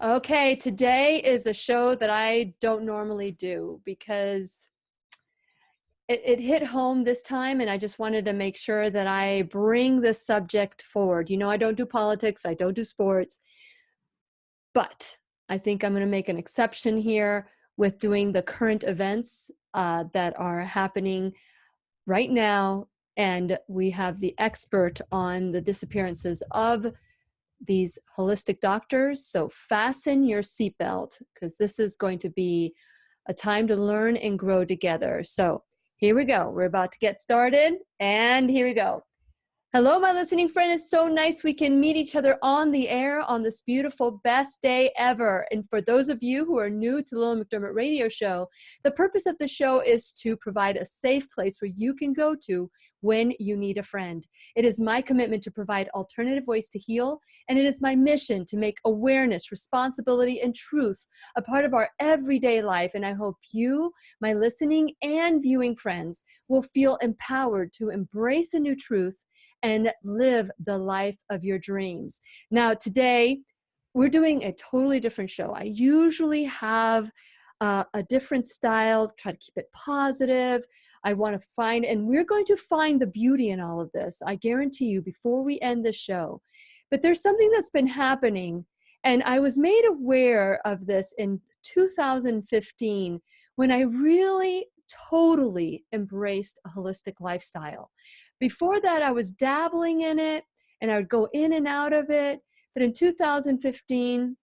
Okay, today is a show that I don't normally do because it hit home this time, and I just wanted to make sure that I bring this subject forward. I don't do politics, I don't do sports, but I think I'm going to make an exception here with doing the current events that are happening right now. And we have the expert on the disappearances of these holistic doctors. So fasten your seatbelt because this is going to be a time to learn and grow together. So here we go. We're about to get started, and here we go. Hello, my listening friend. It's so nice we can meet each other on the air on this beautiful best day ever. And for those of you who are new to the Lillian McDermott radio show, the purpose of the show is to provide a safe place where you can go to when you need a friend. It is my commitment to provide alternative ways to heal, and it is my mission to make awareness, responsibility, and truth a part of our everyday life. And I hope you, my listening and viewing friends, will feel empowered to embrace a new truth and live the life of your dreams. Now, today, we're doing a totally different show. I usually have a different style, try to keep it positive. I want to find, and we're going to find the beauty in all of this, I guarantee you, before we end the show. But there's something that's been happening, and I was made aware of this in 2015 when I really totally embraced a holistic lifestyle. Before that, I was dabbling in it, and I would go in and out of it. But in 2015,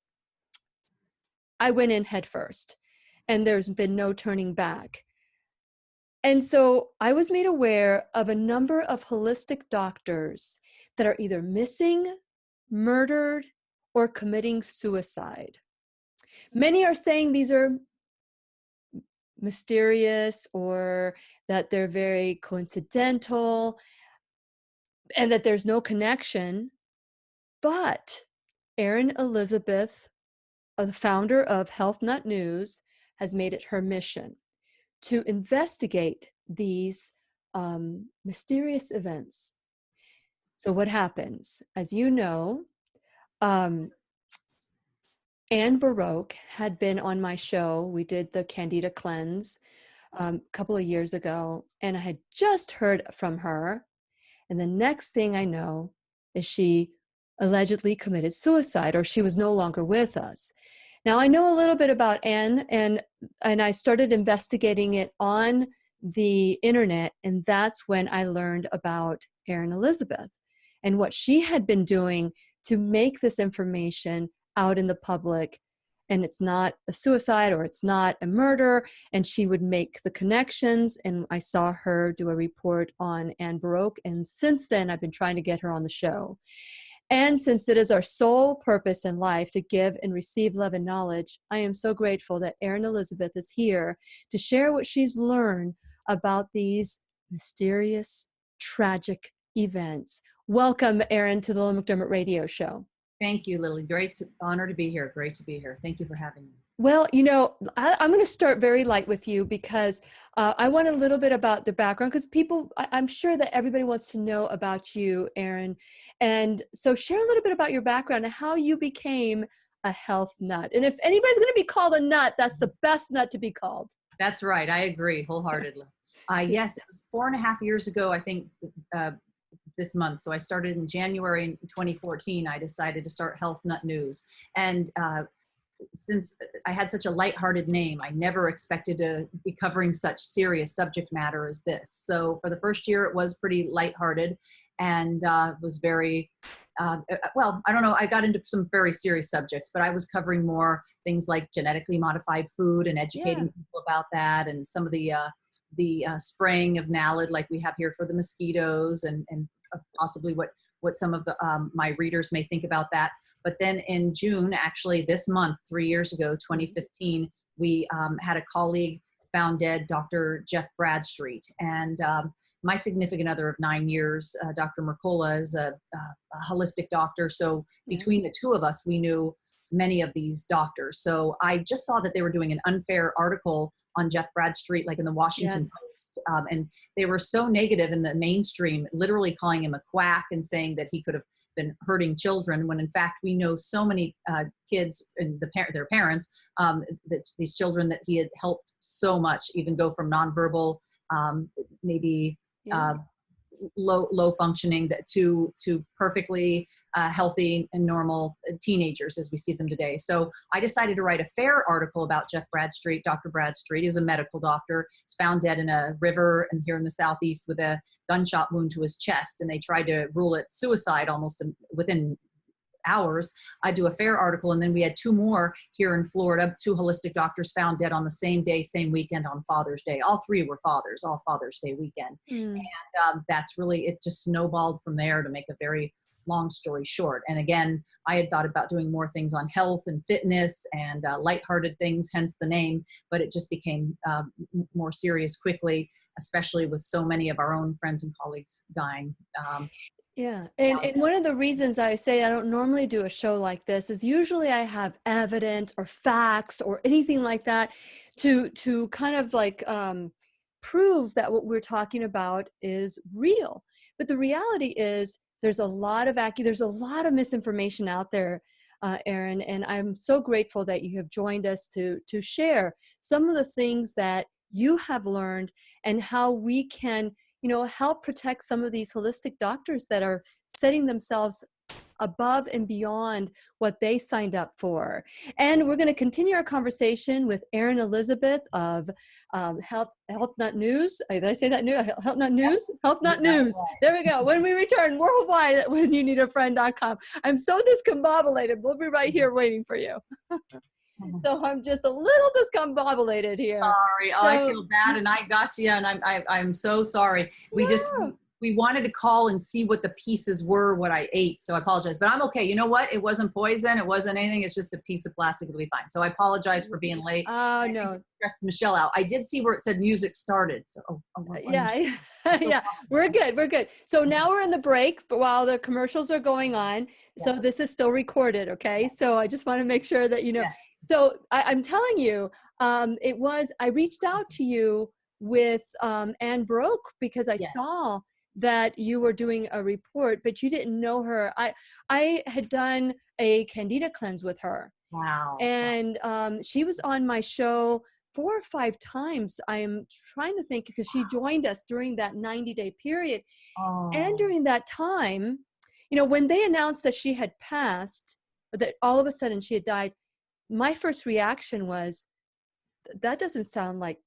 I went in head first, and there's been no turning back. And so I was made aware of a number of holistic doctors that are either missing, murdered, or committing suicide. Many are saying these are mysterious or that they're very coincidental and that there's no connection. But Erin Elizabeth, the founder of Health Nut News, has made it her mission to investigate these mysterious events. So what happens? As you know, Anne Baroque had been on my show. We did the Candida cleanse a couple of years ago, and I had just heard from her. And the next thing I know is she allegedly committed suicide, or she was no longer with us. Now, I know a little bit about Anne, and I started investigating it on the internet, and that's when I learned about Erin Elizabeth and what she had been doing to make this information out in the public. And it's not a suicide or it's not a murder, and she would make the connections. And I saw her do a report on Anne Baroque, and since then I've been trying to get her on the show. And since it is our sole purpose in life to give and receive love and knowledge, I am so grateful that Erin Elizabeth is here to share what she's learned about these mysterious, tragic events. Welcome, Erin, to the Lillian McDermott radio show. Thank you, Lily. Honor to be here. Great to be here. Thank you for having me. Well, I'm going to start very light with you because I want a little bit about the background, because I'm sure that everybody wants to know about you, Erin. And so share a little bit about your background and how you became a health nut. And if anybody's going to be called a nut, that's the best nut to be called. That's right. I agree wholeheartedly. Yes, it was 4.5 years ago, I think, this month. So I started in January 2014. I decided to start Health Nut News. And since I had such a lighthearted name, I never expected to be covering such serious subject matter as this. So for the first year, it was pretty lighthearted and was very, well, I don't know, I got into some very serious subjects, but I was covering more things like genetically modified food and educating people about that, and some of the spraying of Nalid like we have here for the mosquitoes, and possibly what some of the, my readers may think about that. But then in June, actually this month, 3 years ago, 2015, we had a colleague found dead, Dr. Jeff Bradstreet. And my significant other of 9 years, Dr. Mercola, is a holistic doctor. So between the two of us, we knew many of these doctors. So I just saw that they were doing an unfair article on Jeff Bradstreet, like in the Washington Post. And they were so negative in the mainstream, literally calling him a quack and saying that he could have been hurting children, when in fact we know so many kids and their parents, that these children that he had helped so much, even go from nonverbal, maybe Yeah. low functioning, to perfectly healthy and normal teenagers as we see them today. So I decided to write a FAIR article about Dr. Bradstreet. He was a medical doctor. He was found dead in a river and here in the Southeast with a gunshot wound to his chest, and they tried to rule it suicide almost within hours. I do a FAIR article, and then we had two more here in Florida, two holistic doctors found dead on the same day, same weekend, on Father's Day. All three were fathers, all Father's Day weekend. Mm. And that's really, it just snowballed from there, to make a very long story short. And again, I had thought about doing more things on health and fitness and lighthearted things, hence the name, but it just became more serious quickly, especially with so many of our own friends and colleagues dying. Yeah. And one of the reasons I say I don't normally do a show like this is usually I have evidence or facts or anything like that to kind of like prove that what we're talking about is real. But the reality is there's a lot of misinformation out there, Erin, and I'm so grateful that you have joined us to share some of the things that you have learned and how we can, you know, help protect some of these holistic doctors that are setting themselves above and beyond what they signed up for. And we're going to continue our conversation with Erin Elizabeth of Health Nut News. Did I say that new? Health Nut News? Health Nut News. There we go. When we return, worldwide at whenyouneedafriend.com. I'm so discombobulated. We'll be right here waiting for you. So I'm just a little discombobulated here. Sorry, I feel bad, and I got you, and I'm so sorry. We wanted to call and see what the pieces were, what I ate. So I apologize, but I'm okay. You know what? It wasn't poison. It wasn't anything. It's just a piece of plastic. It'll be fine. So I apologize for being late. Oh, no. Stressed Michelle out. I did see where it said music started. So yeah, yeah, we're good. We're good. So now we're in the break, but while the commercials are going on, so this is still recorded. Okay. So I just want to make sure that, you know, so I'm telling you, I reached out to you with Anne Broke because I saw that you were doing a report, but you didn't know her. I had done a Candida cleanse with her. Wow. And she was on my show 4 or 5 times. I'm trying to think, because she joined us during that 90-day period. And during that time, you know, when they announced that she had passed, that all of a sudden she had died, my first reaction was, that doesn't sound like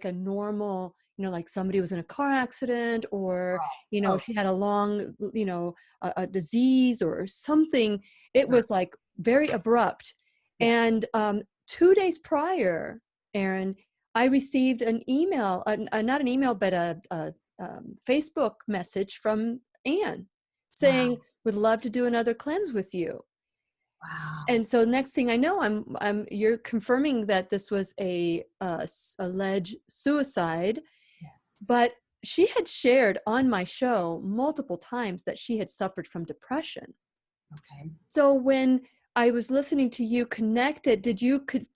a normal, you know, like somebody was in a car accident, or, you know, she had a long, you know, a disease or something. It was like very abrupt. And 2 days prior, Erin, I received an email, not an email, but a Facebook message from Anne saying, would love to do another cleanse with you. Wow. And so next thing I know, you're confirming that this was a alleged suicide. Yes. But she had shared on my show multiple times that she had suffered from depression. Okay. So when I was listening to you connected, do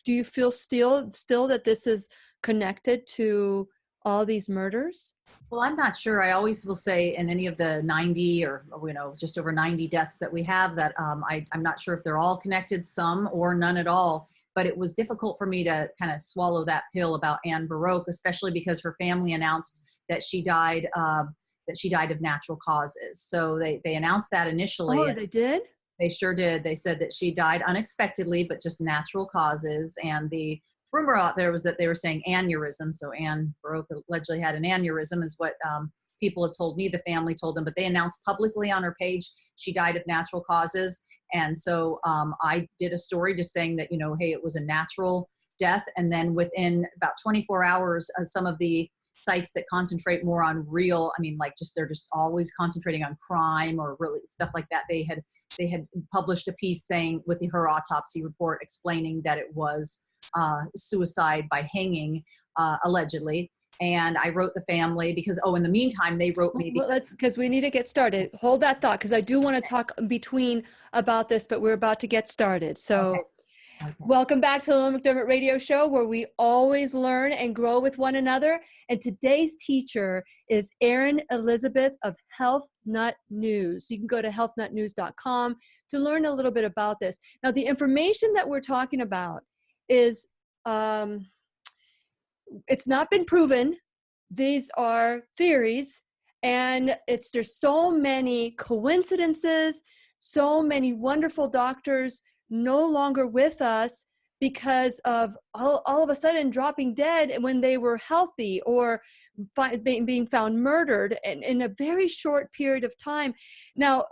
you feel still that this is connected to all these murders? Well, I'm not sure. I always will say in any of the 90 or, you know, just over 90 deaths that we have, that I'm not sure if they're all connected, some or none at all. But it was difficult for me to kind of swallow that pill about Anne Baroque, especially because her family announced that she died of natural causes. So they announced that initially. Oh, they did? They sure did. They said that she died unexpectedly, but just natural causes. And the rumor out there was that they were saying aneurysm. So Anne Baroque allegedly had an aneurysm, is what people had told me, the family told them. But they announced publicly on her page she died of natural causes. And so I did a story just saying that, you know, hey, it was a natural death. And then within about 24 hours, some of the sites that concentrate more on real, I mean, like they're just always concentrating on crime or really stuff like that. They had published a piece saying with her autopsy report explaining that it was suicide by hanging, allegedly. And I wrote the family because, in the meantime, they wrote me. Because we need to get started. Hold that thought, because I do want to talk between about this, but we're about to get started. So, Okay. Welcome back to the Lillian McDermott Radio Show, where we always learn and grow with one another. And today's teacher is Erin Elizabeth of Health Nut News. You can go to healthnutnews.com to learn a little bit about this. Now, the information that we're talking about is, it's not been proven. These are theories, and there's so many coincidences, so many wonderful doctors no longer with us because of all of a sudden dropping dead when they were healthy, or being found murdered in a very short period of time. Now,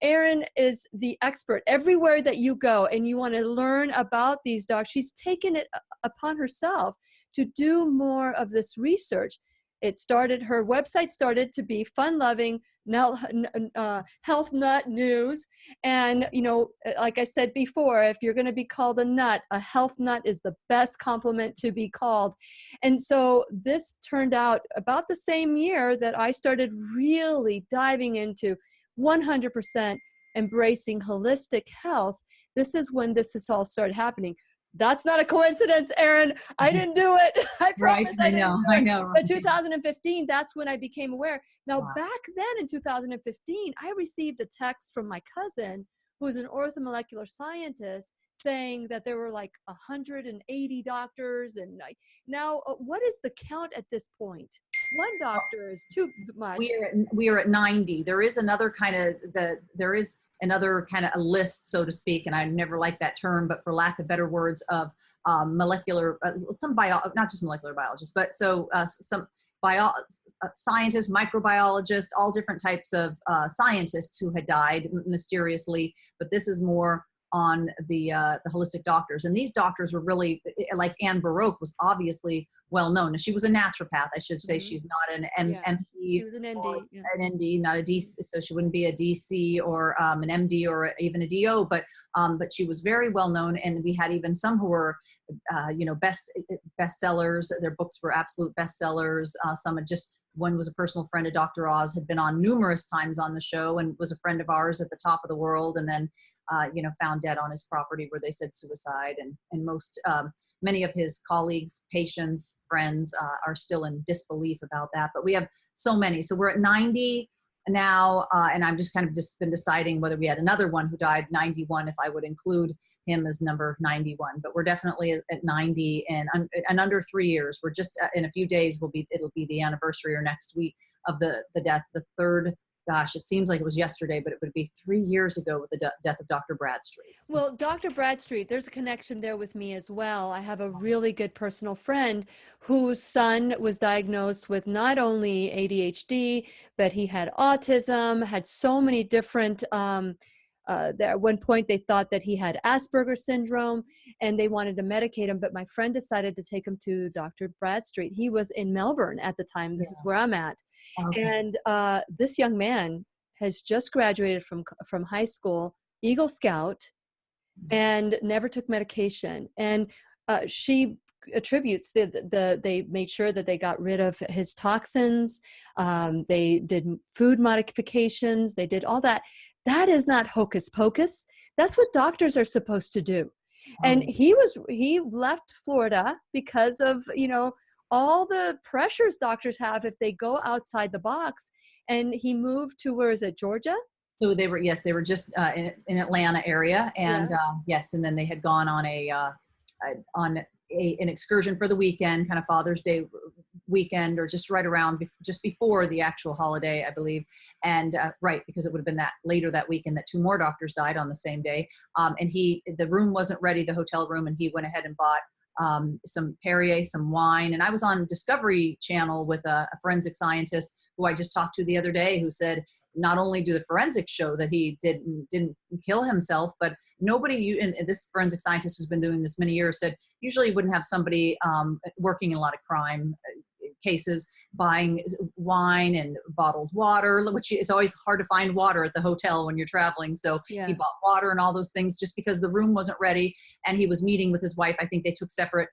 Erin is the expert. Everywhere that you go and you want to learn about these dogs, she's taken it upon herself to do more of this research. Her website started to be fun-loving, now Health Nut News. And, like I said before, if you're going to be called a nut, a health nut is the best compliment to be called. And so this turned out about the same year that I started really diving into 100% embracing holistic health. This is when this has all started happening. That's not a coincidence, Erin. I didn't do it. I promise. Right. I know. But 2015, that's when I became aware. Now, Wow. back then in 2015, I received a text from my cousin, who's an orthomolecular scientist, saying that there were like 180 doctors. And now, what is the count at this point? One doctor is too much. We are at 90. There is another kind of a list, so to speak, and I never liked that term, but for lack of better words, of molecular, not just molecular biologists, but some scientists, microbiologists, all different types of scientists who had died mysteriously. But this is more on the holistic doctors, and these doctors were really, like Anne Baroque was obviously well known. And she was a naturopath, I should say. Mm-hmm. She's not an MD. She was an ND. An ND, not a DC, so she wouldn't be a DC or an MD or even a DO. But she was very well known, and we had even some who were, bestsellers. Their books were absolute bestsellers. Some had just. One was a personal friend of Dr. Oz, had been on numerous times on the show and was a friend of ours at the top of the world, and then, found dead on his property where they said suicide. And many of his colleagues, patients, friends are still in disbelief about that. But we have so many. So we're at 90 now, and I'm just been deciding whether we had another one who died 91, if I would include him as number 91. But we're definitely at 90, and under 3 years. We're just in a few days it'll be the anniversary, or next week, of the death, the third. Gosh, it seems like it was yesterday, but it would be 3 years ago with the death of Dr. Bradstreet. Well, Dr. Bradstreet, there's a connection there with me as well. I have a really good personal friend whose son was diagnosed with not only ADHD, but he had autism, had so many different, at one point they thought that he had Asperger's syndrome, and they wanted to medicate him. But my friend decided to take him to Dr. Bradstreet. He was in Melbourne at the time. This is where I'm at. Okay. And this young man has just graduated from high school, Eagle Scout, and never took medication. And she attributes they made sure that they got rid of his toxins. They did food modifications. They did all that. That is not hocus pocus. That's what doctors are supposed to do. And he left Florida because of, all the pressures doctors have if they go outside the box. And he moved to, where is it, Georgia? So they were just in Atlanta area, and and then they had gone on an excursion for the weekend, kind of Father's Day weekend, or just right around, just before the actual holiday, I believe. And because it would have been that later that weekend that 2 more doctors died on the same day. And the room wasn't ready, the hotel room, and he went ahead and bought some Perrier, some wine. And I was on Discovery Channel with a forensic scientist who I just talked to the other day, who said not only do the forensics show that he didn't kill himself, but nobody, and this forensic scientist who's been doing this many years, said usually you wouldn't have somebody working in a lot of crime cases buying wine and bottled water, which is always hard to find water at the hotel when you're traveling. So he bought water and all those things just because the room wasn't ready, and he was meeting with his wife. I think they took separate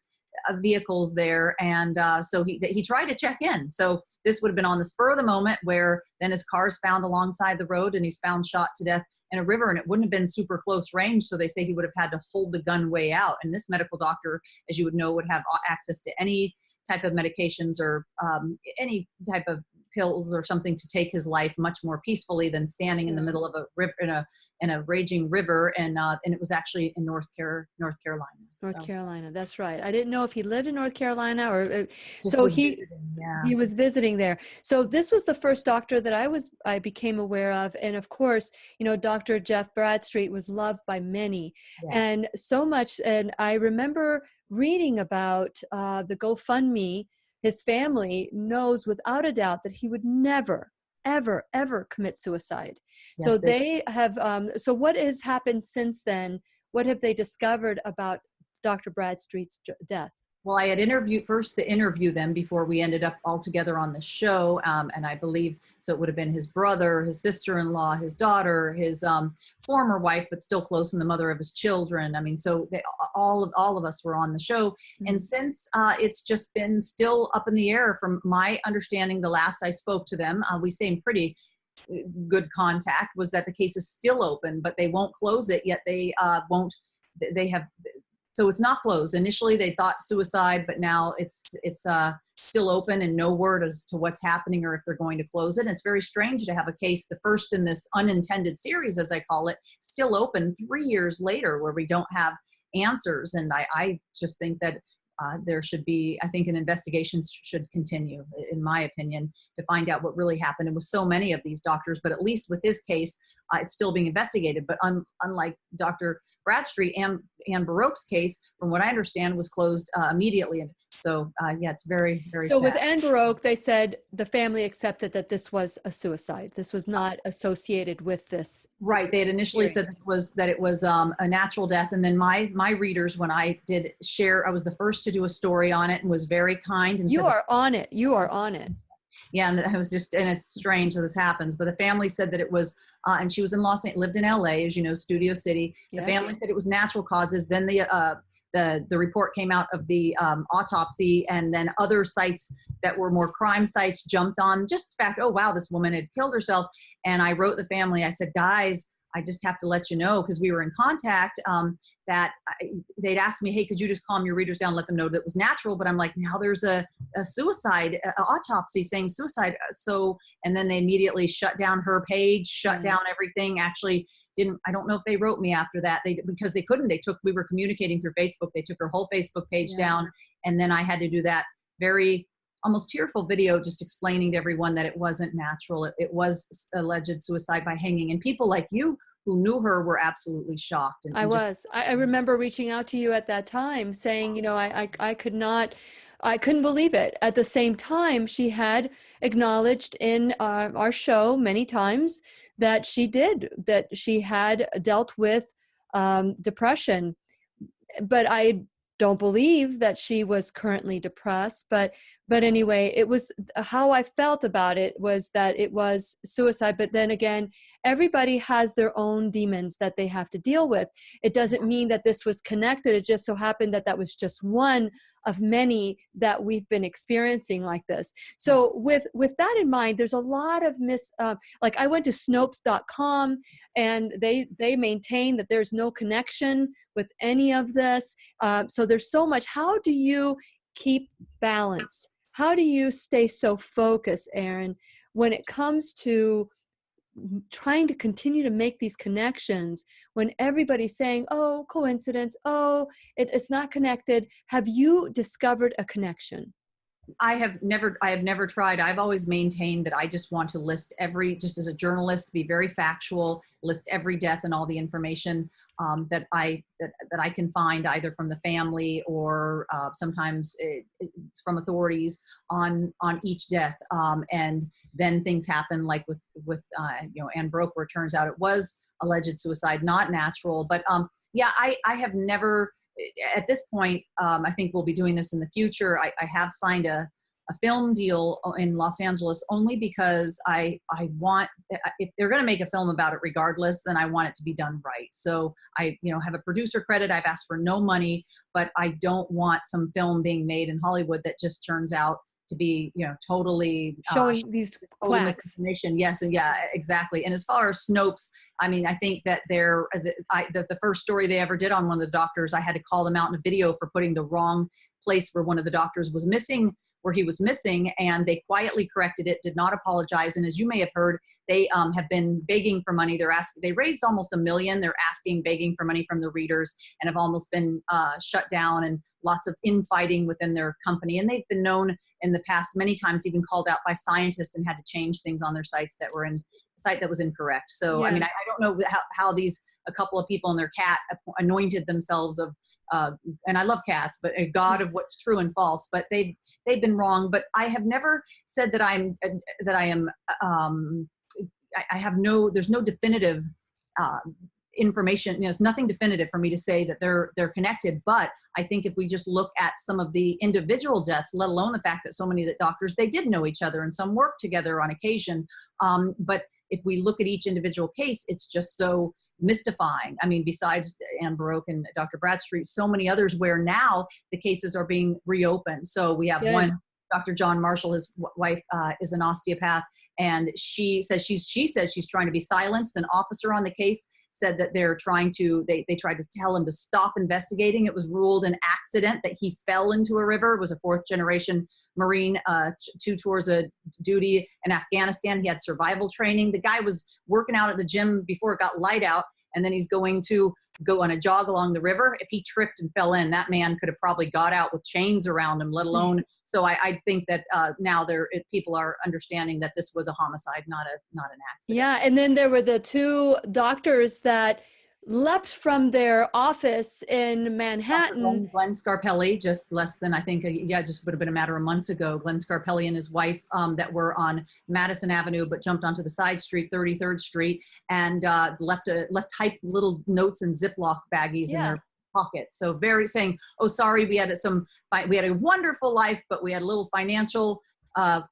vehicles there. And so he tried to check in. So this would have been on the spur of the moment, where then his car's found alongside the road and he's found shot to death in a river, and it wouldn't have been super close range. So they say he would have had to hold the gun way out. And this medical doctor, as you would know, would have access to any type of medications or any type of pills or something to take his life much more peacefully than standing in the middle of a river, in a raging river. And it was actually in North Carolina. North Carolina, that's right. I didn't know if he lived in North Carolina or so he was visiting there. So this was the first doctor that I became aware of, and of course, you know, Dr. Jeff Bradstreet was loved by many, and so much. And I remember reading about the GoFundMe. His family knows without a doubt that he would never, ever, ever commit suicide. Yes, So they have, so what has happened since then? What have they discovered about Dr. Bradstreet's death? Well, I had interviewed them before we ended up all together on the show. And I believe, so it would have been his brother, his sister-in-law, his daughter, his former wife, but still close, and the mother of his children. I mean, so all of us were on the show. Mm-hmm. And since it's just been still up in the air, from my understanding, the last I spoke to them, we stay in pretty good contact, was that the case is still open, but they won't close it yet. They So it's not closed. Initially, they thought suicide, but now it's still open, and no word as to what's happening or if they're going to close it. And it's very strange to have a case, the first in this unintended series, as I call it, still open 3 years later, where we don't have answers. And I just think that there should be, I think an investigation should continue, in my opinion, to find out what really happened. And with so many of these doctors, but at least with his case, it's still being investigated. But unlike Dr. Bradstreet, Ann Baroque's case, from what I understand, was closed immediately. And so, yeah, it's very, very So sad. with Ann Baroque, they said the family accepted that this was a suicide. This was not associated with this. Right. They had initially said that it was a natural death. And then my readers, when I did share, I was the first to do a story on it, and was very kind. And you are on it. You are on it. Yeah, and it was just, and it's strange that this happens, but the family said that it was, and she was in lived in LA, as you know, Studio City. The family said it was natural causes. Then the report came out of the autopsy, and then other sites that were more crime sites jumped on just the fact, oh wow, this woman had killed herself. And I wrote the family, I said, guys, I just have to let you know, because we were in contact, that they'd asked me, hey, could you just calm your readers down, let them know that it was natural? But I'm like, now there's a suicide autopsy saying suicide. So, and then they immediately shut down her page, shut down everything. Actually I don't know if they wrote me after that, because they couldn't. We were communicating through Facebook. They took her whole Facebook page down. And then I had to do that very almost tearful video, just explaining to everyone that it wasn't natural. It was alleged suicide by hanging. And people like you who knew her were absolutely shocked. And I remember reaching out to you at that time saying, you know, I couldn't believe it. At the same time, she had acknowledged in our show many times that she had dealt with depression. But I don't believe that she was currently depressed, but anyway, it was how I felt about it was that it was suicide. But then again, everybody has their own demons that they have to deal with. It doesn't mean that this was connected. It just so happened that was just one of many that we've been experiencing like this. So with that in mind, there's a lot of like I went to Snopes.com, and they maintain that there's no connection with any of this. So there's so much. How do you keep balance? How do you stay so focused, Erin, when it comes to trying to continue to make these connections when everybody's saying, oh, coincidence, oh, it's not connected? Have you discovered a connection? I have never tried. I've always maintained that I just want to list just as a journalist, be very factual, list every death and all the information that I can find, either from the family or sometimes from authorities on each death. And then things happen, like with Ann Baroque, where it turns out it was alleged suicide, not natural. But yeah, I have never. At this point, I think we'll be doing this in the future. I have signed a a film deal in Los Angeles only because I want, if they're going to make a film about it regardless, then I want it to be done right. So I, have a producer credit. I've asked for no money, but I don't want some film being made in Hollywood that just turns out to be, totally showing these total quacks. misinformation. Yes, and yeah, exactly. And as far as Snopes, I mean, I think that the first story they ever did on one of the doctors, I had to call them out in a video for putting the wrong place where one of the doctors was missing, where he was missing, and they quietly corrected it, did not apologize. And as you may have heard, they have been begging for money. They raised almost $1 million. They're begging for money from the readers, and have almost been shut down, and lots of infighting within their company. And they've been known in the past many times, even called out by scientists, and had to change things on their sites that were site that was incorrect. So, Yeah. I mean, I don't know how a couple of people and their cat anointed themselves of, and I love cats, but a god of what's true and false, but they've been wrong. But I have never said that I have there's no definitive, information. It's nothing definitive for me to say that they're connected. But I think if we just look at some of the individual deaths, let alone the fact that so many of the doctors, they did know each other and some worked together on occasion. But if we look at each individual case, it's just so mystifying. I mean, besides Ann Baroque and Dr. Bradstreet, so many others where now the cases are being reopened. So we have one, Dr. John Marshall, his wife, is an osteopath, and she says she's trying to be silenced. An officer on the case said that they tried to tell him to stop investigating. It was ruled an accident, that he fell into a river. It was a 4th generation Marine, 2 tours of duty in Afghanistan. He had survival training. The guy was working out at the gym before it got light out, and then he's going to go on a jog along the river. If he tripped and fell in, that man could have probably got out with chains around him, let alone. So I think that now people are understanding that this was a homicide, not an accident. Yeah, and then there were the 2 doctors that leapt from their office in Manhattan. Glenn Scarpelli, just less than, I think, just would have been a matter of months ago. Glenn Scarpelli and his wife that were on Madison Avenue, but jumped onto the side street, 33rd Street, and left typed little notes in Ziploc baggies in their pocket. So saying, oh, sorry, we had a wonderful life, but we had a little financial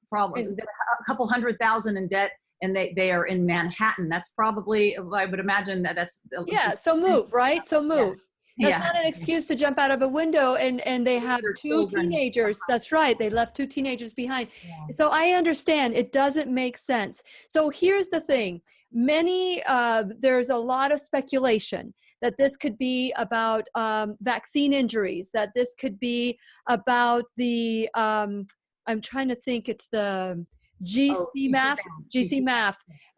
problem, a couple $100,000 in debt. And they are in Manhattan. That's probably, I would imagine that's. Yeah, so move, right? So move. That's not an excuse to jump out of a window, and they have 2 teenagers. That's right. They left 2 teenagers behind. Yeah. So I understand it doesn't make sense. So here's the thing. There's a lot of speculation that this could be about vaccine injuries, that this could be about the, I'm trying to think, it's the GC-MAF.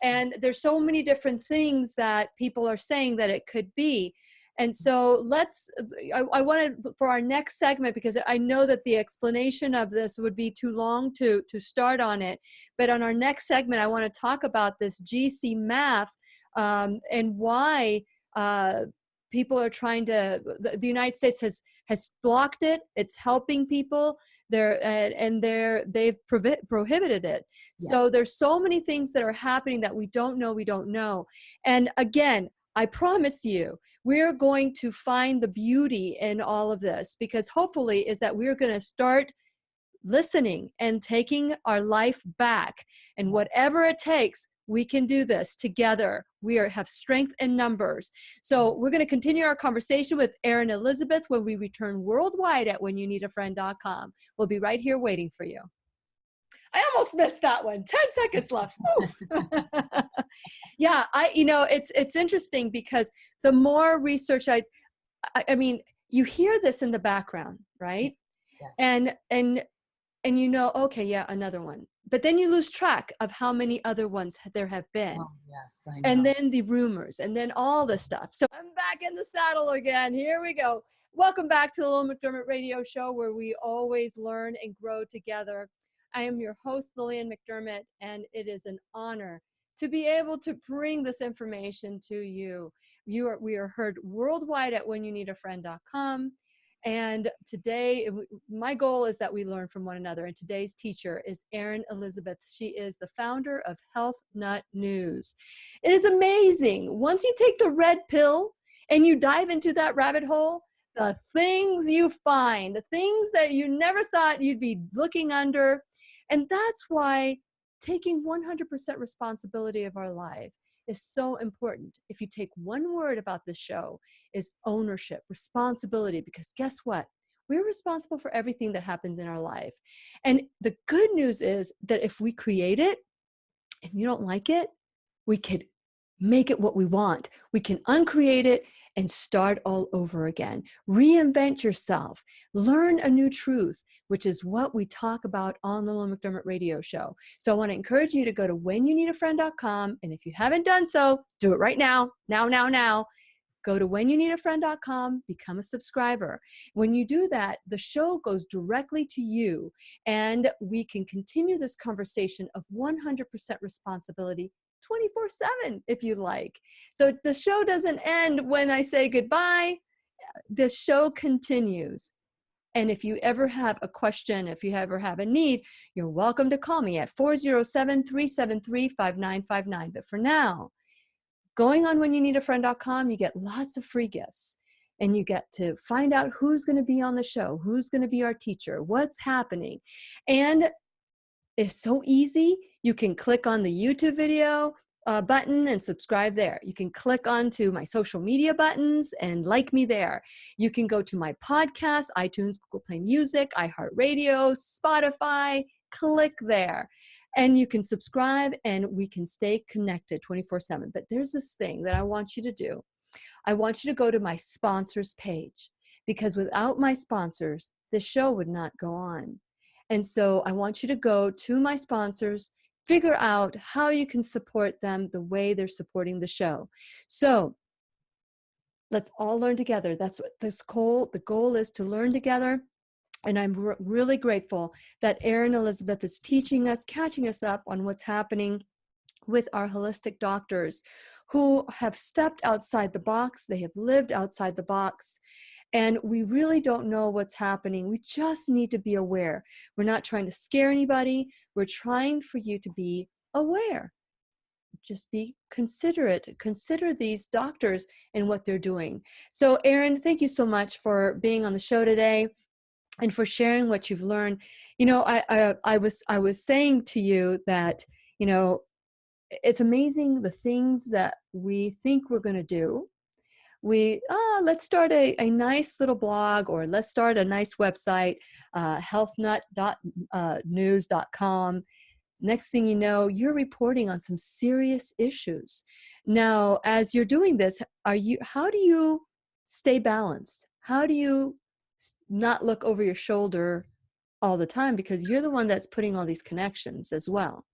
And there's so many different things that people are saying that it could be. And so I wanted for our next segment, because I know that the explanation of this would be too long to start on it. But on our next segment, I want to talk about this GC-MAF and why people are trying to, the United States has blocked it. It's helping people. They've prohibited it. Yes. So there's so many things that are happening that we don't know. And again, I promise you, we're going to find the beauty in all of this, because hopefully is that we're going to start listening and taking our life back. And whatever it takes, we can do this together. We have strength in numbers. So we're going to continue our conversation with Erin Elizabeth when we return worldwide at whenyounneedafriend.com. We'll be right here waiting for you. I almost missed that one. 10 seconds left. Yeah, it's interesting, because the more research I mean, you hear this in the background, right? Yes. And okay, yeah, another one. But then you lose track of how many other ones there have been. Oh, yes, I know. And then the rumors, and then all the stuff. So I'm back in the saddle again. Here we go. Welcome back to the Lillian McDermott Radio Show, where we always learn and grow together. I am your host, Lillian McDermott, and it is an honor to be able to bring this information to you. We are heard worldwide at whenyounneedafriend.com. And today, my goal is that we learn from one another. And today's teacher is Erin Elizabeth. She is the founder of Health Nut News. It is amazing. Once you take the red pill and you dive into that rabbit hole, the things you find, the things that you never thought you'd be looking under. And that's why taking 100% responsibility of our life is so important. If you take one word about this show, is ownership, responsibility, because guess what? We're responsible for everything that happens in our life. And the good news is that if we create it and you don't like it, we could make it what we want. We can uncreate it and start all over again. Reinvent yourself. Learn a new truth, which is what we talk about on the Lillian McDermott radio show. So I want to encourage you to go to whenyouneedafriend.com. And if you haven't done so, do it right now. Now. Go to whenyouneedafriend.com, become a subscriber. When you do that, the show goes directly to you, and we can continue this conversation of 100% responsibility 24/7 if you like. So the show doesn't end when I say goodbye. The show continues. And if you ever have a question, if you ever have a need, you're welcome to call me at 407-373-5959. But for now, going on whenyouneedafriend.com, you get lots of free gifts. And you get to find out who's going to be on the show, who's going to be our teacher, what's happening. And it's so easy. You can click on the YouTube video button and subscribe there. You can click onto my social media buttons and like me there. You can go to my podcast, iTunes, Google Play Music, iHeartRadio, Spotify. Click there. And you can subscribe and we can stay connected 24/7. But there's this thing that I want you to do. I want you to go to my sponsors page, because without my sponsors, this show would not go on. And so I want you to go to my sponsors, figure out how you can support them the way they're supporting the show. So let's all learn together. That's what the goal is, to learn together. And I'm really grateful that Erin Elizabeth is teaching us, catching us up on what's happening with our holistic doctors who have stepped outside the box. They have lived outside the box. And we really don't know what's happening. We just need to be aware. We're not trying to scare anybody. We're trying for you to be aware. Just be considerate. Consider these doctors and what they're doing. So Erin, thank you so much for being on the show today and for sharing what you've learned. You know, I was saying to you that, you know, it's amazing the things that we think we're going to do. Let's start a nice little blog, or let's start a nice website, healthnut.news.com. Next thing you know, you're reporting on some serious issues. Now, as you're doing this, how do you stay balanced? How do you not look over your shoulder all the time? Because you're the one that's putting all these connections as well.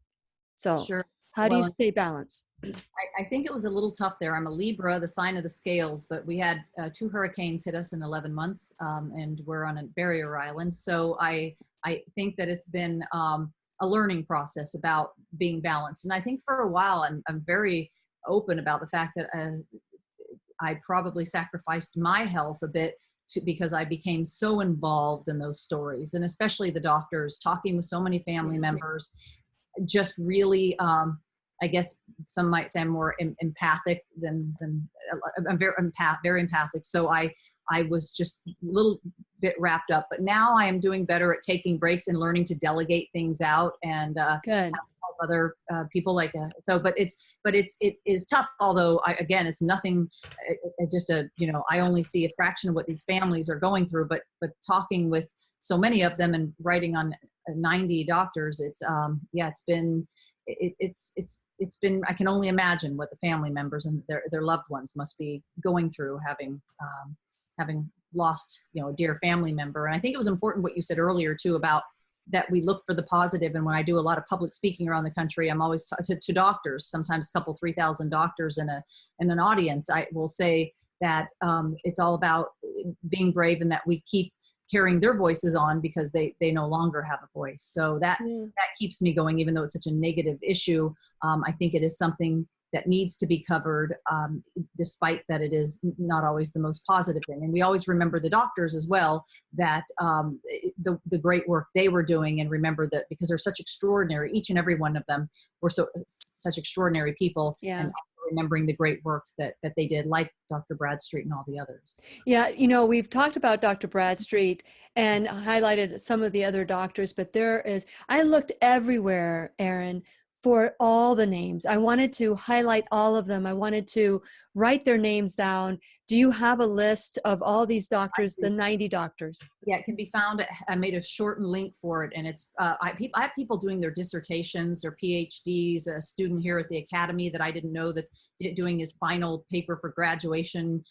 So Sure. how do you stay balanced? I think it was a little tough there. I'm a Libra, the sign of the scales, but we had 2 hurricanes hit us in 11 months, and we're on a barrier island. So I think that it's been a learning process about being balanced. And I think for a while, I'm very open about the fact that I probably sacrificed my health a bit because I became so involved in those stories, and especially the doctors, talking with so many family members, just really, I guess some might say I'm more empathic than I'm very empathic. So I was just a little bit wrapped up, but now I am doing better at taking breaks and learning to delegate things out and Good. help other people but it is tough. Although again, it's nothing, just I only see a fraction of what these families are going through, but talking with so many of them and writing on 90 doctors, it's been, I can only imagine what the family members and their loved ones must be going through, having lost, a dear family member. And I think it was important what you said earlier too, about that we look for the positive. And when I do a lot of public speaking around the country, I'm always to doctors, sometimes a couple, 3,000 doctors in an audience. I will say that it's all about being brave, and that we keep carrying their voices on because they no longer have a voice. So that keeps me going, even though it's such a negative issue. I think it is something that needs to be covered, despite that it is not always the most positive thing. And we always remember the doctors as well, that the great work they were doing, and remember that because they're such extraordinary, each and every one of them were such extraordinary people. Yeah. And remembering the great work that they did, like Dr. Bradstreet and all the others. Yeah, we've talked about Dr. Bradstreet and highlighted some of the other doctors, but I looked everywhere, Erin, for all the names. I wanted to highlight all of them. I wanted to write their names down. Do you have a list of all these doctors, the 90 doctors? Yeah, it can be found. I made a shortened link for it, and it's I have people doing their dissertations, their PhDs. A student here at the academy that I didn't know that doing his final paper for graduation.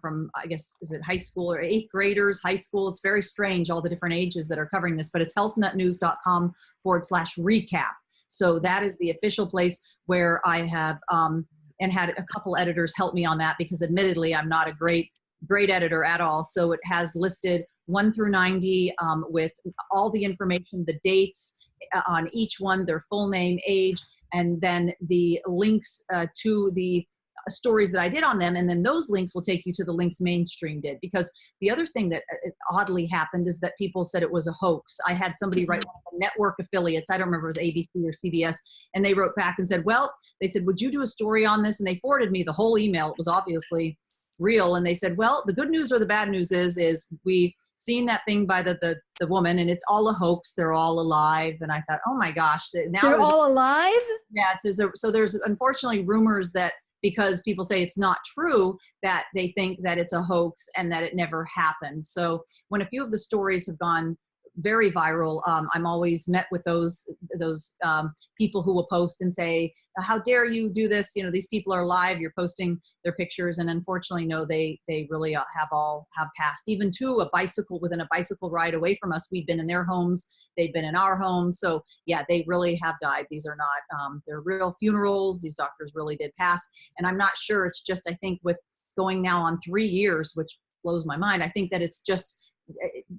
From, I guess, is it high school or eighth graders, high school? It's very strange, all the different ages that are covering this, but it's healthnutnews.com/recap. So that is the official place where I have and had a couple editors help me on that, because admittedly I'm not a great editor at all. So it has listed 1 through 90 with all the information, the dates on each one, their full name, age, and then the links to the stories that I did on them. And then those links will take you to the links Mainstream did. Because the other thing that oddly happened is that people said it was a hoax. I had somebody write network affiliates, I don't remember if it was ABC or CBS, and they wrote back and said, well, they said, would you do a story on this? And they forwarded me the whole email. It was obviously real. And they said, well, the good news or the bad news is we seen that thing by the woman, and it's all a hoax. They're all alive. And I thought, oh my gosh, now they're all alive? Yeah. So there's unfortunately rumors that, because people say it's not true, that they think that it's a hoax and that it never happened. So when a few of the stories have gone very viral, I'm always met with those people who will post and say, how dare you do this? These people are alive, you're posting their pictures. And unfortunately, no, they really have passed. Even within a bicycle ride away from us, we've been in their homes, they've been in our homes. So yeah, they really have died. These are not, they're real funerals. These doctors really did pass. And I'm not sure, it's just, I think with going now on 3 years, which blows my mind, I think that it's just,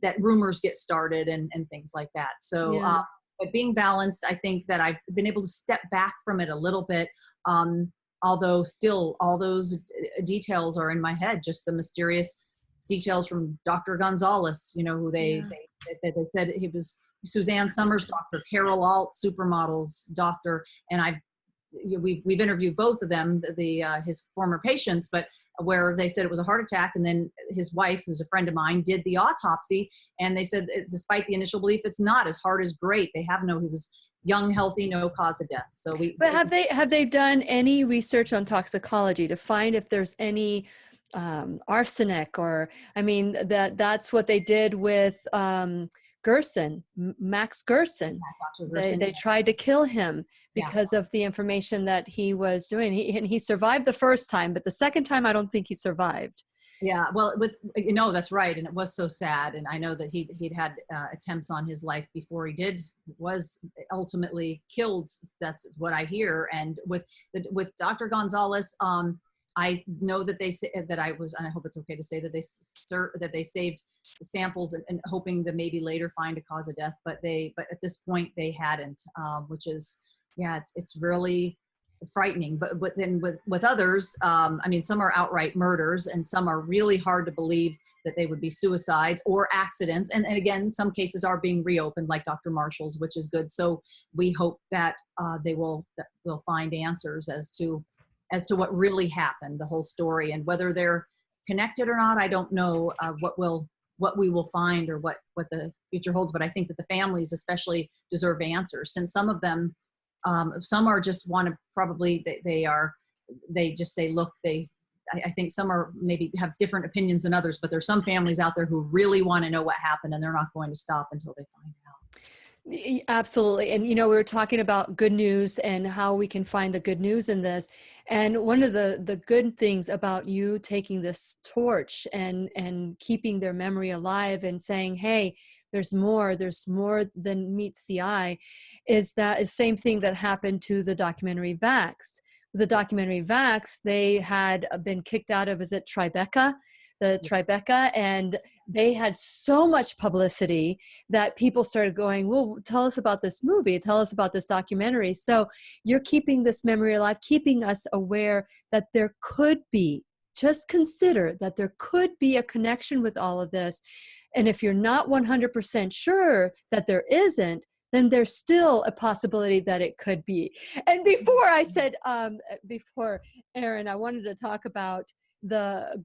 that rumors get started and things like that. So, yeah. But being balanced, I think that I've been able to step back from it a little bit. Although still all those details are in my head, just the mysterious details from Dr. Gonzalez, who they said he was Suzanne Summers' doctor, Carol Alt, supermodels doctor. And we've interviewed both of them, his former patients, but where they said it was a heart attack. And then his wife, who's a friend of mine, did the autopsy, and they said, despite the initial belief, it's not. His heart is great. They have he was young, healthy, no cause of death. So But have they done any research on toxicology to find if there's any arsenic, or, I mean, that's what they did with Gerson, Max Gerson. They tried to kill him because of the information that he was doing. He survived the first time, but the second time, I don't think he survived. Yeah, well, that's right. And it was so sad. And I know that he'd had attempts on his life before he was ultimately killed. That's what I hear. And with Dr. Gonzalez, I know that they say that and I hope it's okay to say that they saved samples and hoping to maybe later find a cause of death, but at this point they hadn't, which is, yeah, it's really frightening. But then with others, I mean, some are outright murders, and some are really hard to believe that they would be suicides or accidents. And again, some cases are being reopened, like Dr. Marshall's, which is good. So we hope that they'll find answers as to what really happened, the whole story, and whether they're connected or not. I don't know what we will find or what the future holds. But I think that the families especially deserve answers, since some of them, some are just want to probably, they just say, look, I think some are maybe have different opinions than others, but there's some families out there who really want to know what happened, and they're not going to stop until they find out. Absolutely. And, we were talking about good news and how we can find the good news in this. And one of the good things about you taking this torch and keeping their memory alive and saying, hey, there's more than meets the eye, is that the same thing that happened to the documentary Vaxxed. The documentary Vaxxed, they had been kicked out of, is it Tribeca? The Tribeca, and they had so much publicity that people started going, well, tell us about this movie, tell us about this documentary. So you're keeping this memory alive, keeping us aware that there could be, just consider that there could be a connection with all of this. And if you're not 100% sure that there isn't, then there's still a possibility that it could be. And before I said, before Erin, I wanted to talk about the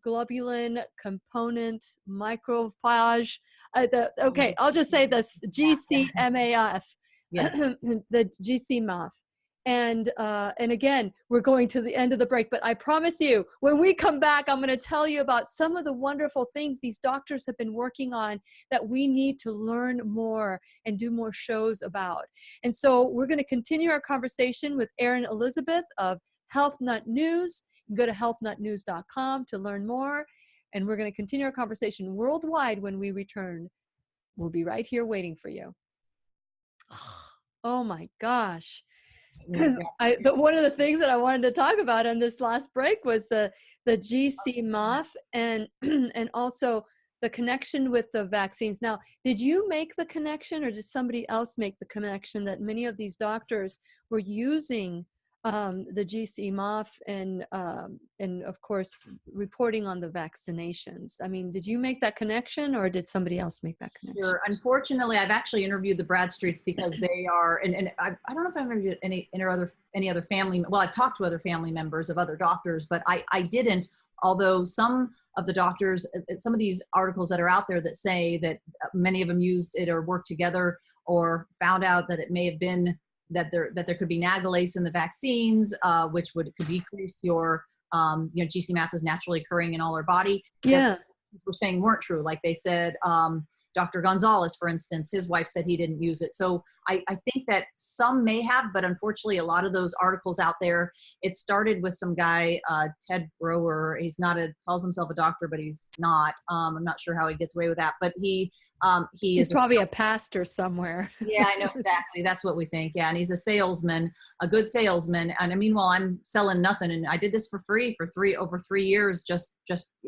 globulin component macrophage. Okay, I'll just say this GCMAF, Yes. the GCMAF. And again, we're going to the end of the break, but I promise you, when we come back, I'm going to tell you about some of the wonderful things these doctors have been working on that we need to learn more and do more shows about. And so we're going to continue our conversation with Erin Elizabeth of Health Nut News. You can go to healthnutnews.com to learn more. And we're going to continue our conversation worldwide when we return. We'll be right here waiting for you. Oh my gosh. One of the things that I wanted to talk about on this last break was the GC-MOF and and also the connection with the vaccines. Now, did you make the connection, or did somebody else make the connection that many of these doctors were using the GC-MOF and of course reporting on the vaccinations? I mean, did you make that connection, or did somebody else make that connection? Sure. Unfortunately, I've actually interviewed the Bradstreets because they are, and I don't know if I've interviewed any other family. Well, I've talked to other family members of other doctors, but I didn't. Although some of the doctors, some of these articles that are out there that say that many of them used it or worked together or found out that it may have been that there could be nagalase in the vaccines, which could decrease your GC-MAF is naturally occurring in all our body. Yeah. Were saying weren't true. Like they said, Dr. Gonzalez, for instance, his wife said he didn't use it. So I think that some may have, but unfortunately a lot of those articles out there, it started with some guy, Ted Brower. He's calls himself a doctor, but he's not. I'm not sure how he gets away with that, but he's probably a pastor somewhere. Yeah, I know exactly. That's what we think. Yeah. And he's a salesman, a good salesman. And meanwhile, I'm selling nothing. And I did this for free for over 3 years, just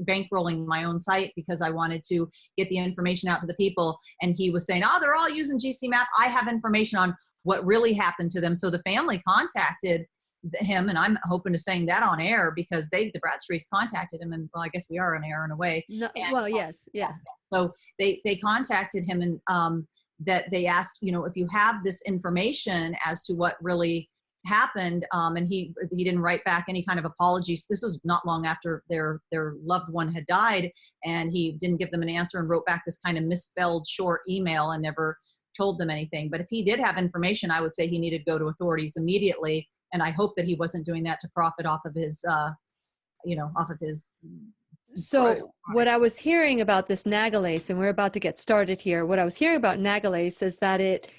bankrolling my own site because I wanted to get the information out to the people. And he was saying, oh, they're all using GC-MAF. I have information on what really happened to them. So the family contacted him, and I'm hoping to saying that on air because the Bradstreets contacted him, and well, I guess we are on air in a way. No, well, yes. Yeah. So they contacted him, and that they asked, if you have this information as to what really happened, and he didn't write back any kind of apologies. This was not long after their loved one had died, and he didn't give them an answer and wrote back this kind of misspelled short email and never told them anything. But if he did have information, I would say he needed to go to authorities immediately. And I hope that he wasn't doing that to profit off of his, So what I was hearing about this nagalase, and we're about to get started here, what I was hearing about nagalase is that it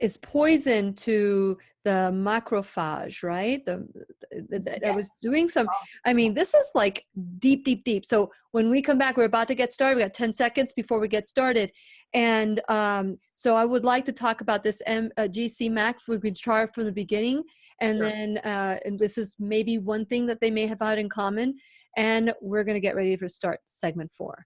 is poison to the macrophage, right? Yes. I was doing some, I mean, this is like deep, deep, deep. So when we come back, we're about to get started. We got 10 seconds before we get started. And so I would like to talk about this GC-MAF. We can start from the beginning. And Sure. then and this is maybe one thing that they may have had in common. And we're going to get ready to start segment 4.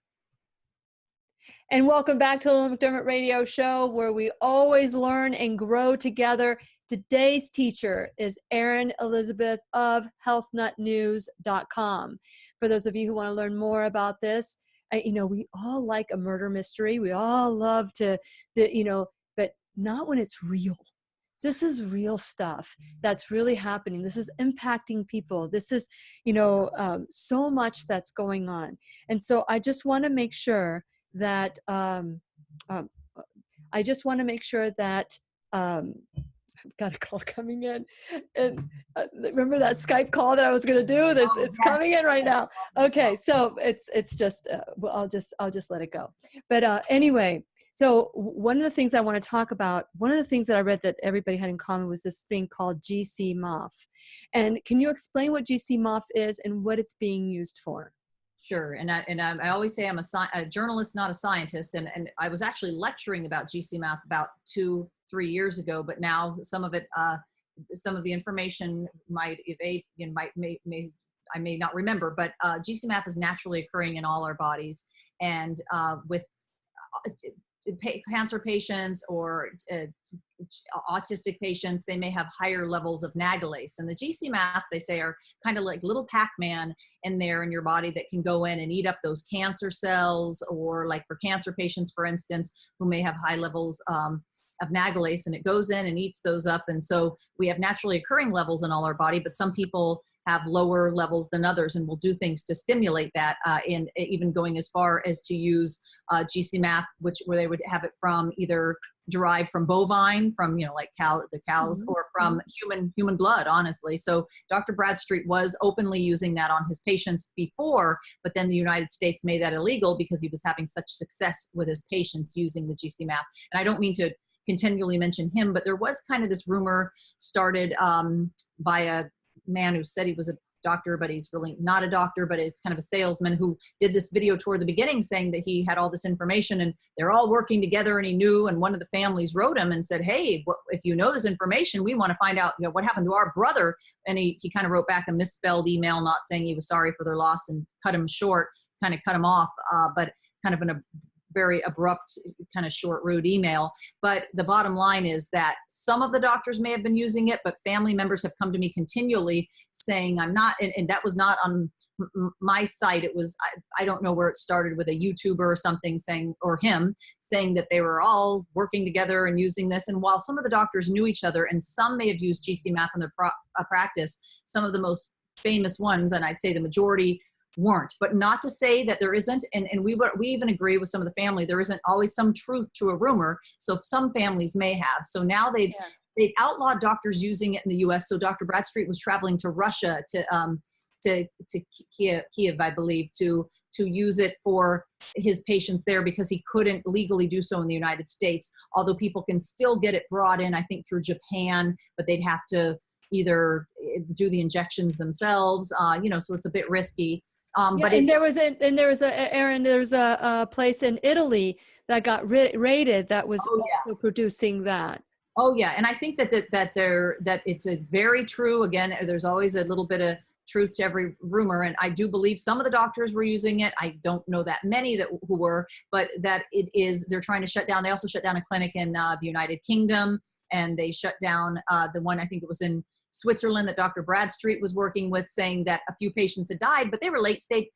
And welcome back to the Lillian McDermott Radio Show, where we always learn and grow together. Today's teacher is Erin Elizabeth of healthnutnews.com. For those of you who want to learn more about this, we all like a murder mystery. We all love to but not when it's real. This is real stuff that's really happening. This is impacting people. This is, so much that's going on. And so I just want to make sure that I've got a call coming in, and remember that Skype call that I was going to do? It's coming in right now. Okay, so it's just I'll just let it go. But anyway, so one of the things I want to talk about, one of the things that I read that everybody had in common was this thing called GC-MOF. And can you explain what GC-MOF is and what it's being used for? Sure. And I always say I'm a journalist, not a scientist. And I was actually lecturing about GC-MAF about 2-3 years ago, but now some of it, some of the information might evade, I may not remember, but GC-MAF is naturally occurring in all our bodies. And with cancer patients or autistic patients, they may have higher levels of nagalase. And the GC-MAF, they say, are kind of like little Pac-Man in there in your body that can go in and eat up those cancer cells, or like for cancer patients, for instance, who may have high levels of nagalase, and it goes in and eats those up. And so we have naturally occurring levels in all our body, but some people have lower levels than others and will do things to stimulate that, and even going as far as to use GCMAF, where they would have it from either derived from bovine, from, like the cows, or from human blood, honestly. So Dr. Bradstreet was openly using that on his patients before, but then the United States made that illegal because he was having such success with his patients using the GCMAF. And I don't mean to continually mention him, but there was kind of this rumor started by a man who said he was a doctor, but he's really not a doctor, but is kind of a salesman, who did this video toward the beginning saying that he had all this information and they're all working together and he knew. And one of the families wrote him and said, hey, if you know this information, we want to find out, what happened to our brother. And he kind of wrote back a misspelled email, not saying he was sorry for their loss, and cut him short, kind of cut him off, but kind of in a very abrupt, kind of short, rude email. But the bottom line is that some of the doctors may have been using it, but family members have come to me continually saying I'm not, and that was not on my site. It was, I don't know where it started, with a YouTuber or something saying, or him saying that they were all working together and using this. And while some of the doctors knew each other, and some may have used GCMAF in their practice, some of the most famous ones, and I'd say the majority, weren't. But not to say that there isn't, and we even agree with some of the family, there isn't always some truth to a rumor. So some families may have. So now they've outlawed doctors using it in the US. So Dr. Bradstreet was traveling to Russia, to Kiev, I believe, to use it for his patients there, because he couldn't legally do so in the United States. Although people can still get it brought in, I think, through Japan, but they'd have to either do the injections themselves, so it's a bit risky. But there was a place in Italy that got raided that was also producing that. Oh yeah, and I think that it's a very true. Again, there's always a little bit of truth to every rumor, and I do believe some of the doctors were using it. I don't know that many who were, but that they're trying to shut down. They also shut down a clinic in the United Kingdom, and they shut down the one, I think it was in Switzerland, that Dr. Bradstreet was working with, saying that a few patients had died, but they were late stage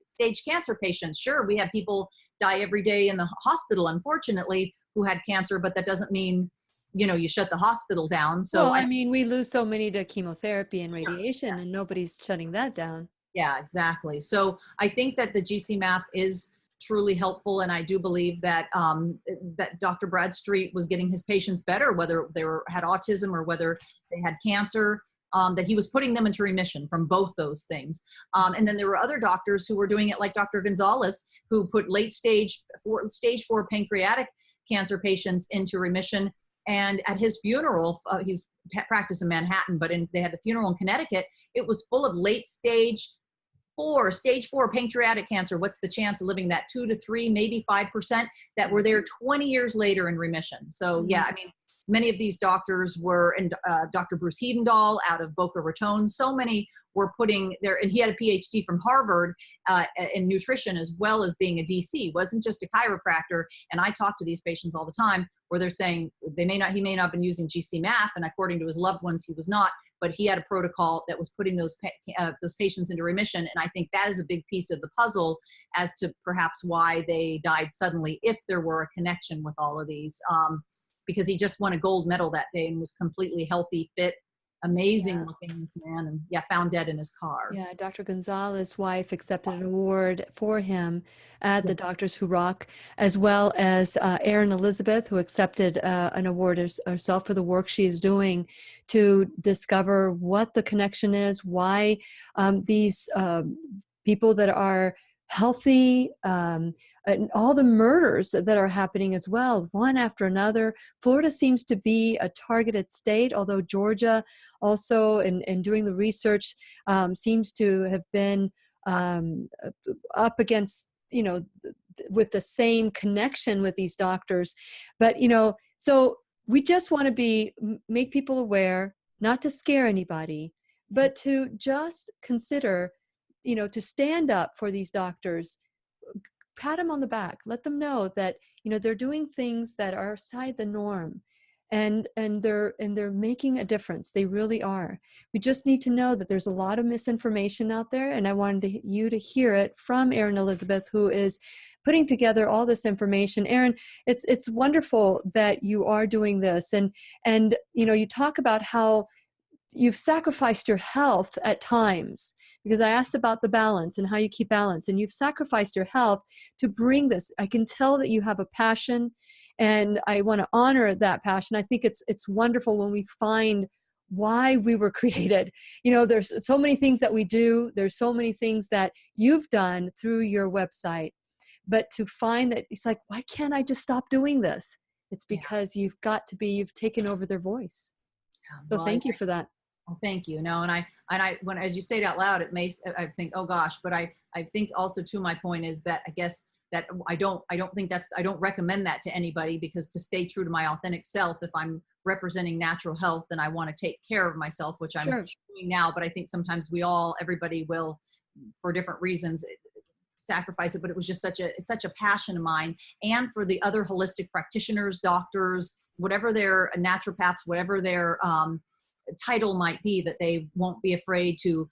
cancer patients. Sure, we have people die every day in the hospital, unfortunately, who had cancer, but that doesn't mean, you shut the hospital down. So I mean, we lose so many to chemotherapy and radiation, and nobody's shutting that down. Yeah, exactly. So I think that the GCMAF is truly helpful, and I do believe that that Dr. Bradstreet was getting his patients better, whether they had autism or whether they had cancer. That he was putting them into remission from both those things. And then there were other doctors who were doing it, like Dr. Gonzalez, who put stage 4 pancreatic cancer patients into remission. And at his funeral, he's practiced in Manhattan, but they had the funeral in Connecticut. It was full of stage 4 pancreatic cancer. What's the chance of living that 2 to 3, maybe 5%, that were there 20 years later in remission? So yeah, I mean, many of these doctors were, and Dr. Bruce Hedendahl out of Boca Raton, so many were putting there, and he had a PhD from Harvard in nutrition, as well as being a DC, wasn't just a chiropractor. And I talk to these patients all the time where they're saying he may not have been using GCMAF, and according to his loved ones, he was not, but he had a protocol that was putting those patients into remission. And I think that is a big piece of the puzzle as to perhaps why they died suddenly, if there were a connection with all of these. Because he just won a gold medal that day and was completely healthy, fit, amazing looking, this man, and found dead in his car. Yeah, Dr. Gonzalez's wife accepted an award for him at the Doctors Who Rock, as well as Erin Elizabeth, who accepted an award herself for the work she is doing to discover what the connection is, why these people that are healthy, and all the murders that are happening as well, one after another. Florida seems to be a targeted state, although Georgia also, in doing the research, seems to have been up against, with the same connection with these doctors. But, so we just want to make people aware, not to scare anybody, but to just consider, to stand up for these doctors, pat them on the back, let them know that, they're doing things that are outside the norm. and they're making a difference. They really are. We just need to know that there's a lot of misinformation out there, and I wanted you to hear it from Erin Elizabeth, who is putting together all this information. Erin, it's wonderful that you are doing this, and you talk about how you've sacrificed your health at times, because I asked about the balance and how you keep balance, and you've sacrificed your health to bring this. I can tell that you have a passion, and I want to honor that passion. I think it's wonderful when we find why we were created. There's so many things that we do. There's so many things that you've done through your website, but to find that it's like, why can't I just stop doing this? It's Yeah. because you've taken over their voice. So Well, thank you for that. well, thank you. No, when, as you say it out loud, I think, oh gosh, but I think also too, my point is that I guess that I don't recommend that to anybody, because to stay true to my authentic self, if I'm representing natural health, then I want to take care of myself, which I'm Sure. doing now. But I think sometimes everybody will, for different reasons, sacrifice it. But it was just it's such a passion of mine, and for the other holistic practitioners, doctors, whatever their naturopaths, whatever their title might be, that they won't be afraid to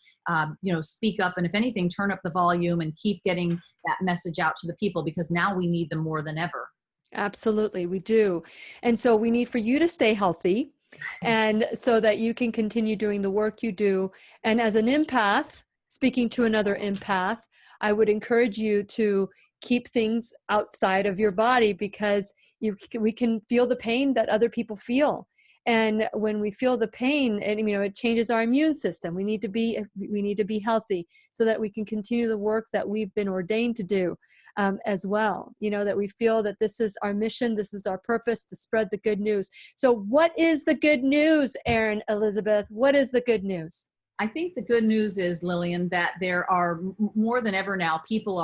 speak up, and if anything, turn up the volume and keep getting that message out to the people, because now we need them more than ever. Absolutely, we do. And so we need for you to stay healthy, and so that you can continue doing the work you do. And as an empath, speaking to another empath, I would encourage you to keep things outside of your body, because we can feel the pain that other people feel. And when we feel the pain, and it changes our immune system. We need to be healthy so that we can continue the work that we've been ordained to do, as well. That we feel that this is our mission, this is our purpose, to spread the good news. So what is the good news, Erin Elizabeth? What is the good news? I think the good news is, Lillian, that there are more than ever now, people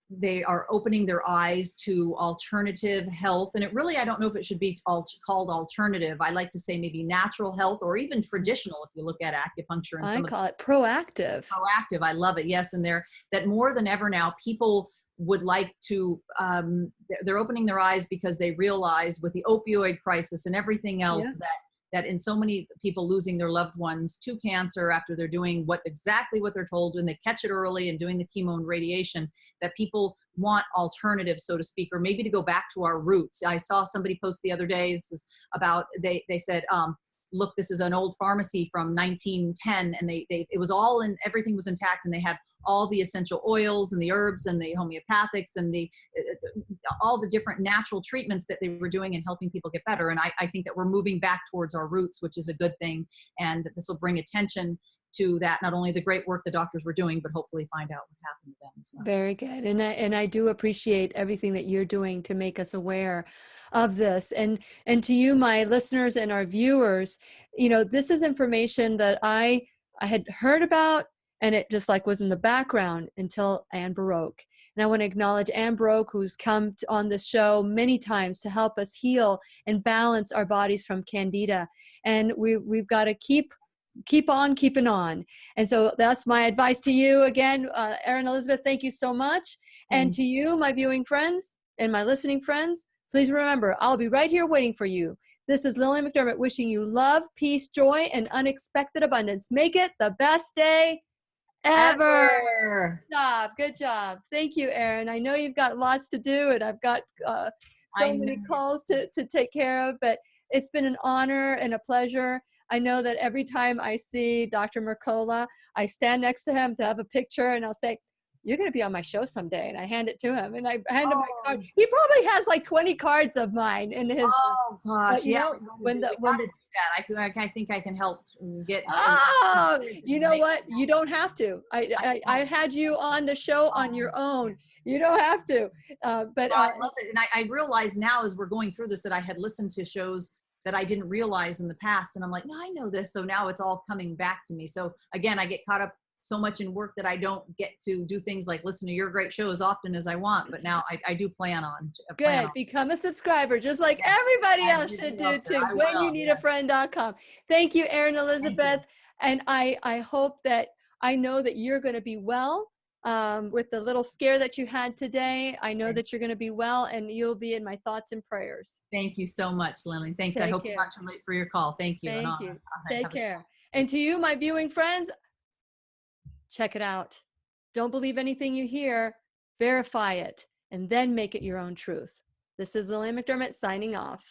they are opening their eyes to alternative health. And it really, I don't know if it should be called alternative. I like to say maybe natural health, or even traditional, if you look at acupuncture. And I call it proactive. Proactive. I love it. Yes. And that more than ever now, people would like to, they're opening their eyes, because they realize with the opioid crisis and everything else, Yeah. that in so many people losing their loved ones to cancer after they're doing exactly what they're told, when they catch it early and doing the chemo and radiation, that people want alternatives, so to speak, or maybe to go back to our roots. I saw somebody post the other day, this is about, they said, look, this is an old pharmacy from 1910, and it was all everything was intact, and they had all the essential oils and the herbs and the homeopathics and all the different natural treatments that they were doing and helping people get better. And I think that we're moving back towards our roots, which is a good thing, and that this will bring attention to that, not only the great work the doctors were doing, but hopefully find out what happened to them as well. Very good. And I do appreciate everything that you're doing to make us aware of this. And to you, my listeners and our viewers, this is information that I had heard about, and it just was in the background until Ann Baroque. And I want to acknowledge Ann Baroque, who's come on this show many times to help us heal and balance our bodies from candida. And we've got to keep on keeping on. And so that's my advice to you. Again, Erin Elizabeth, thank you so much. And to you, my viewing friends and my listening friends, please remember, I'll be right here waiting for you. This is Lillian McDermott wishing you love, peace, joy, and unexpected abundance. Make it the best day ever. Good job. Thank you, Erin. I know you've got lots to do, and I've got so many calls to take care of, but it's been an honor and a pleasure. I know that every time I see Dr. Mercola, I stand next to him to have a picture, and I'll say, "You're going to be on my show someday." And I hand it to him, and I hand him my card. He probably has 20 cards of mine in his. Oh gosh, yeah. When to do that, I think I can help get. Oh, you know what? You don't have to. I had you on the show on your own. You don't have to. But I love it, and I realize now, as we're going through this, that I had listened to shows that I didn't realize in the past, and I'm like, no, I know this. So now it's all coming back to me. So again, I get caught up so much in work that I don't get to do things like listen to your great show as often as I want. But now I do plan on. Good. Become a subscriber, just like everybody else should do too. WhenYouNeedAFriend.com. Thank you, Erin Elizabeth. And I hope that I know that you're going to be well, with the little scare that you had today. I know Okay. that you're going to be well, and you'll be in my thoughts and prayers. Thank you so much, Lillian. Thanks. I Take hope I'm not care. too late for your call. Thank you. And Thank you. I'll Take have a care. good And to you, my viewing friends, check it out. Don't believe anything you hear, verify it, and then make it your own truth. This is Lillian McDermott signing off.